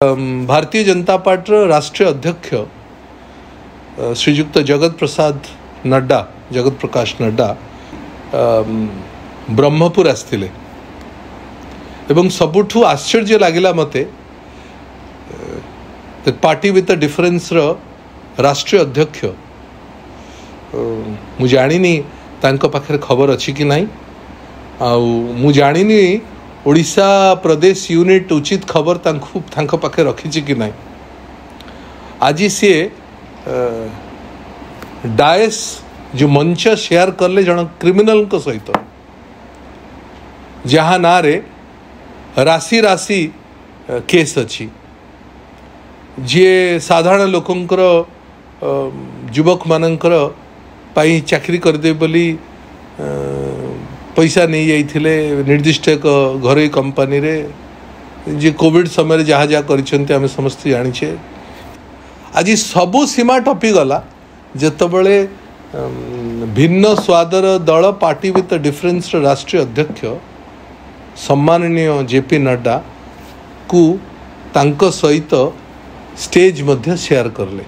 Bharatiya Janata party राष्ट्रीय अध्यक्ष श्रीजुक्त जगत प्रकाश नड्डा ब्रह्मपुर आसथिले एवं सबुठु आश्चर्य लागिला मते पार्टी विथ डिफरेंस राष्ट्रीय अध्यक्ष मु जानिनी तांको पाखरे खबर अच्छी कि नहीं मु जानिनी ओडिशा प्रदेश यूनिट उचित खबर तांको पाखे रखी कि नहीं आज सी डायस जो मंच शेयर करले जन क्रिमिनल को सहित जहाँ ना रे राशि राशि केस अच्छी जी साधारण लोकंकर युवक मानकर पाई चाकरी करदे बोली पैसा नहीं जाइथिले निर्दिष्ट एक घरोई कंपनी रे जे कोविड समय जहाँ जहाँ कर समस्त जानिछे आज सबू सीमा टपी गला जेतबेले भिन्न स्वादर दल पार्टी विथ डिफरेंस राष्ट्रीय अध्यक्ष सम्माननीय जेपी नड्डा को तांको सहित स्टेज मध्य शेयर करले।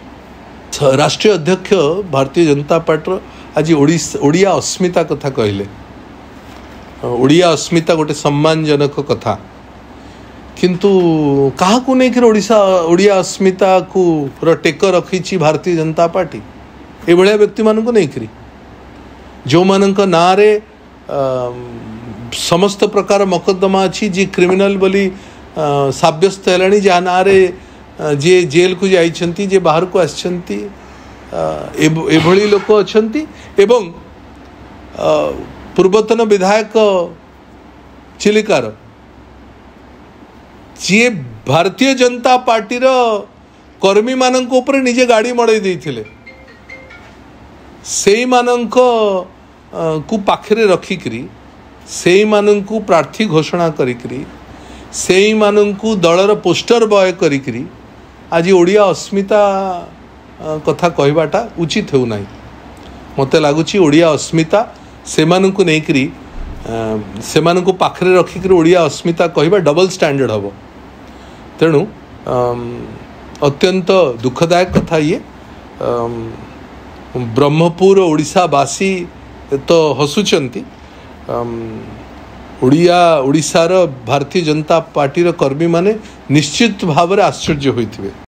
राष्ट्रीय अध्यक्ष भारतीय जनता पार्टी आज ओडिया अस्मिता कथा कहले। ओडिया अस्मिता गोटे सम्मानजनक कथा किंतु कहा को नहीं कि ओडिया अस्मिता को टेक रखी भारतीय जनता पार्टी ए भलिया व्यक्ति मान को नहीं करी जो मानक ना रे समस्त प्रकार मकद्दमा अच्छी जी क्रिमिनल बोली साब्यस्त है जहाँ ना रे जे जेल को जाइछंती जे बाहर को आछंती एभली लोक अछंती एवं पूर्वतन विधायक चिलिकार जी भारतीय जनता पार्टी कर्मी मानक ऊपर निजे गाड़ी मड़े देथिले सेई मानक को पाखरे रखिकरी सेई मानक प्रार्थी घोषणा करिकरी सेई मानक दलर पोस्टर बॉय करिकरी आज ओडिया अस्मिता कथा कहबाटा उचित हो नहीं मते लागुची ओडिया अस्मिता सेमानंकु नहीं करी सेमानंकु पाखरे रखिकरी ओडिया अस्मिता कहबा डबल स्टैंडर्ड हबो तेणु अत्यंत दुखदायक कथा ये ब्रह्मपुर ओडिशावासी तो हसुचंती ओडिशार भारतीय जनता पार्टी कर्मी माने निश्चित भाव आश्चर्य होइथिबे।